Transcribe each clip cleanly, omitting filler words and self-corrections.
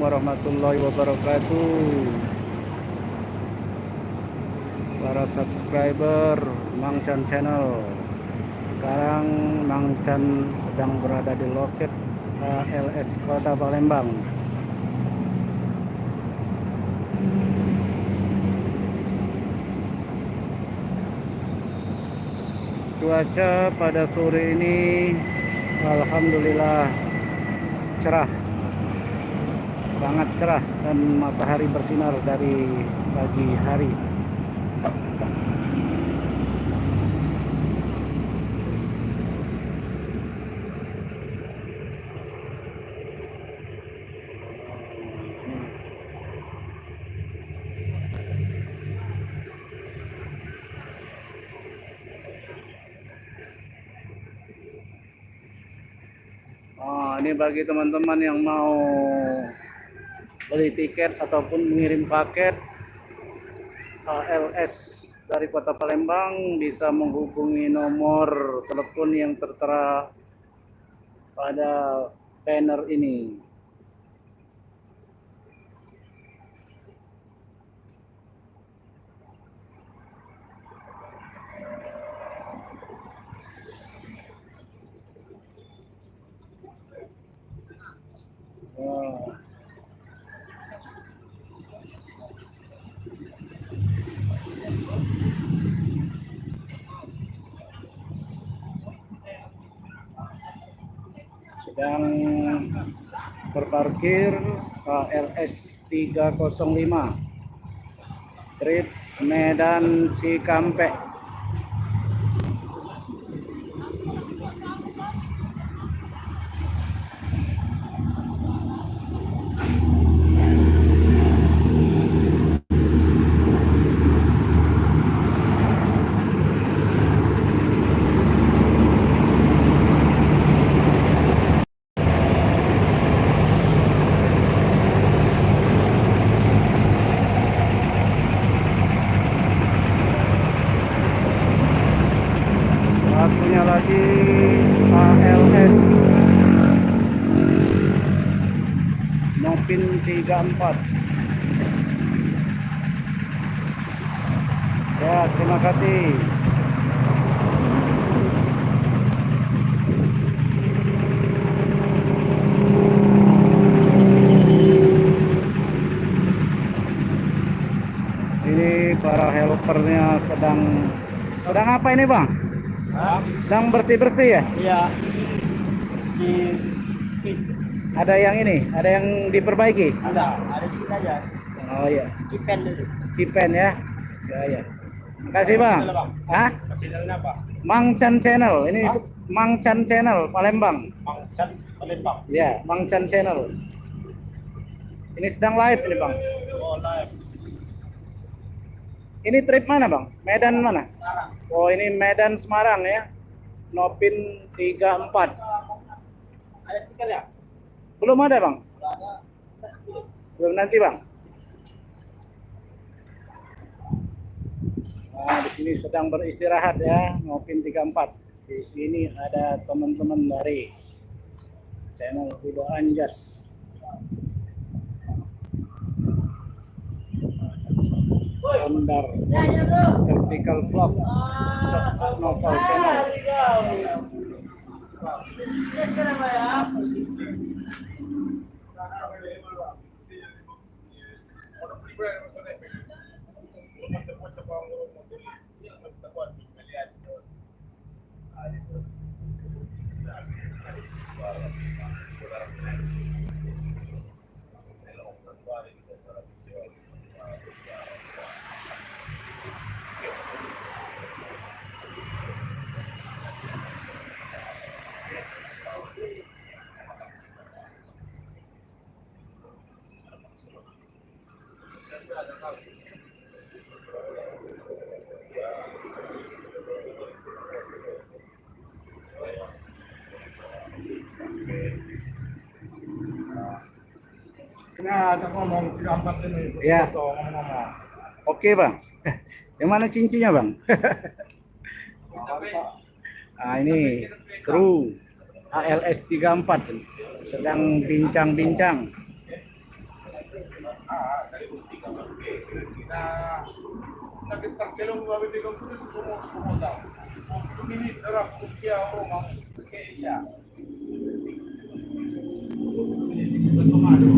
warahmatullahi wabarakatuh. Para subscriber Mang Chan Channel. Sekarang Mang Chan sedang berada di loket ALS Kota Palembang. Cuaca pada sore ini alhamdulillah cerah, sangat cerah, dan matahari bersinar dari pagi hari. Ini bagi teman-teman yang mau beli tiket ataupun mengirim paket ALS dari Kota Palembang, bisa menghubungi nomor telepon yang tertera pada banner ini. Sedang terparkir ALS 305 Trip Medan Cikampek. Satunya lagi ALS Nopin 34. Ya, terima kasih. Ini para helpernya sedang apa ini, Bang? Sedang bersih-bersih ya? Iya. Ada yang ini, ada yang diperbaiki? Ada sedikit aja. Oh iya. Kipen dulu. Kipen ya? Ya, ya. Makasih, Bang. Hah? Channelnya apa? Mang Chan Channel. Ini Mang Chan Channel Palembang. Mang Chan Palembang. Ya, Mang Chan Channel. Ini sedang live ini, Bang. Oh, live. Ini trip mana, Bang? Medan mana? Sekarang. Oh, ini Medan Semarang ya. Nopin 34. Ada stiker ya? Belum ada, Bang? Ada. Belum, nanti, Bang. Nah, di sini sedang beristirahat ya, Nopin 34. Di sini ada teman-teman dari channel Rido Anjas. Ondar Vertical Vlog Novel Channel. Nah, ada ngomong 34 ini. Ya. Ngomong-ngomong. Oke, Bang. Yang mana cincinnya, Bang? Nah, ini kru ALS 34 sedang bincang-bincang. saya mesti kamar kita sakit terkelong babin di komputer semua tahu. Ini orang Turkiya orang mau Kenya. Satu madu.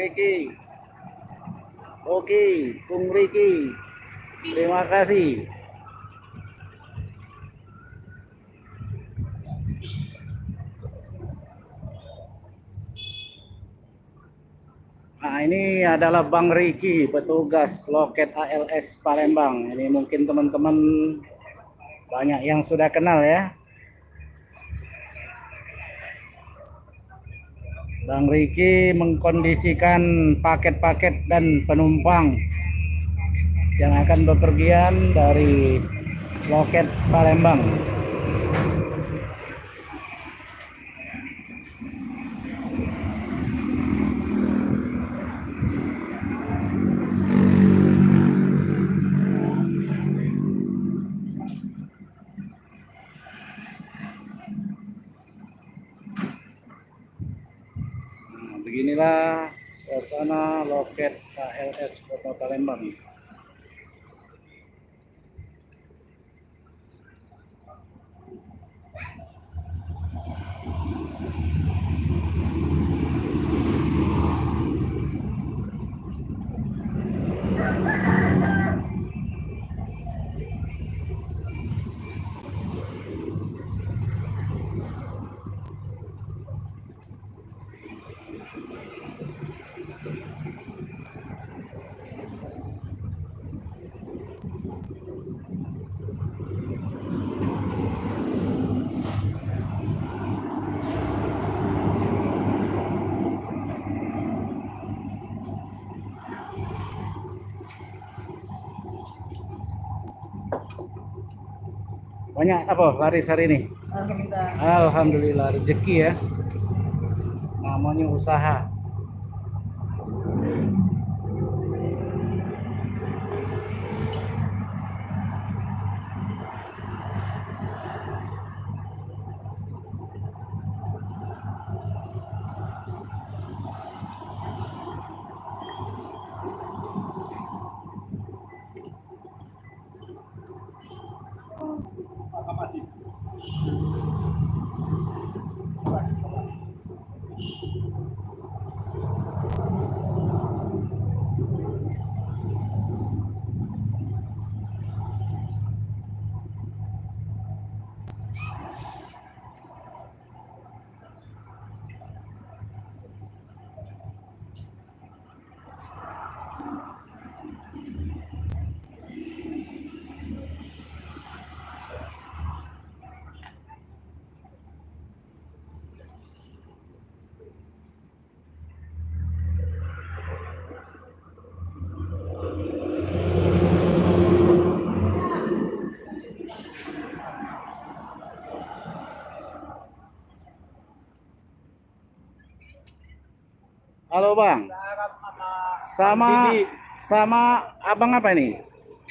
Ricky. Oke, Bung Ricky. Terima kasih. Nah, ini adalah Bang Ricky, petugas loket ALS Palembang. Ini mungkin teman-teman banyak yang sudah kenal ya. Bang Ricky mengkondisikan paket-paket dan penumpang yang akan bepergian dari loket Palembang. Beginilah suasana loket ALS Kota Palembang. Banyak apa laris hari ini? Alhamdulillah. Alhamdulillah, rezeki ya. Namanya usaha. Halo Bang, sama sama abang apa ini?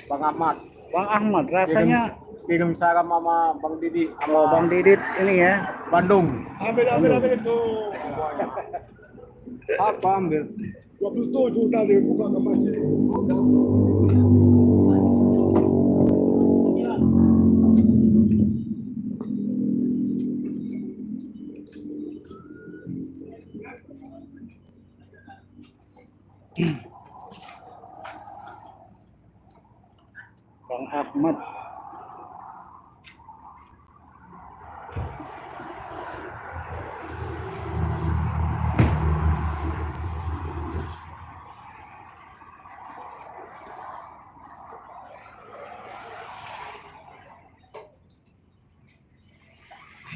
Bang Ahmad. Bang Ahmad, rasanya Kirim salam sama Bang Didi. kalau Bang Didit ini ya. Bandung. Ambil itu. Apa ambil? 27 tadi buka ke masjid. Bang Ahmad.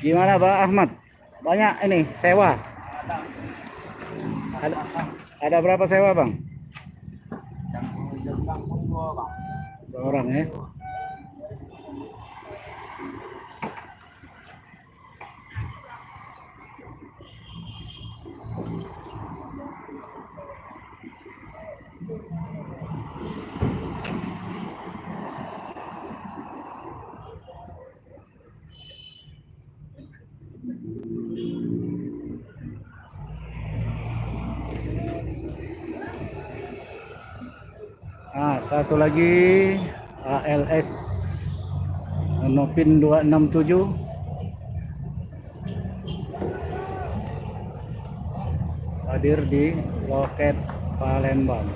Gimana Bang Ahmad? Banyak ini sewa. Ada, ada berapa sewa Bang? Dua orang ya. Satu lagi ALS Nopin 267 hadir di loket Palembang.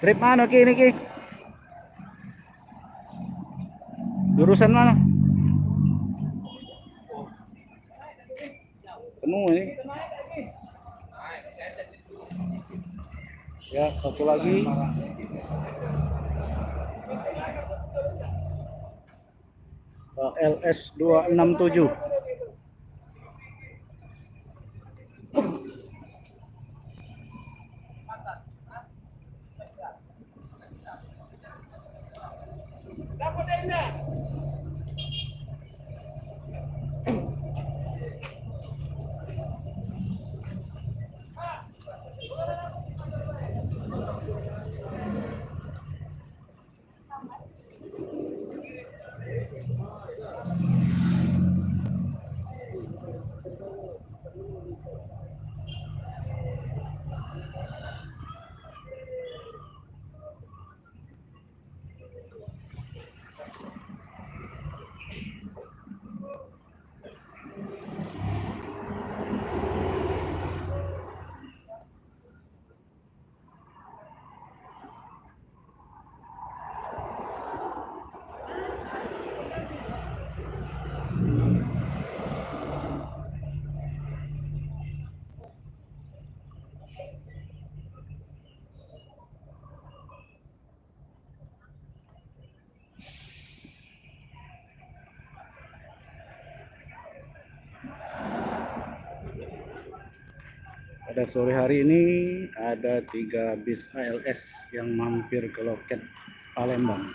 Trip mana Ki ini Ki? Jurusan mana? Penuh ini. Ya, satu lagi. LS 267. Pada sore hari ini ada 3 bis ALS yang mampir ke loket Palembang.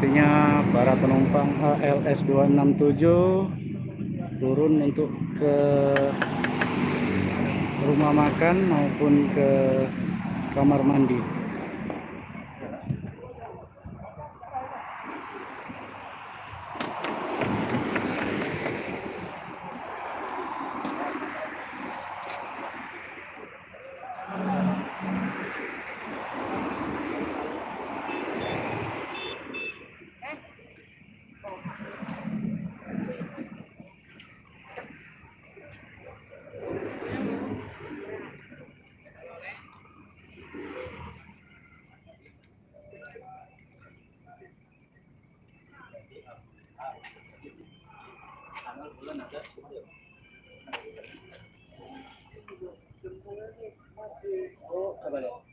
Artinya para penumpang ALS 267 turun untuk ke rumah makan maupun ke kamar mandi. Oh, coba lihat.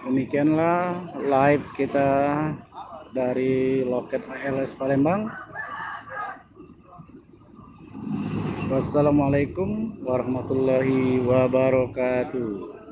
Demikianlah live kita dari loket ALS Palembang. Wassalamualaikum warahmatullahi wabarakatuh.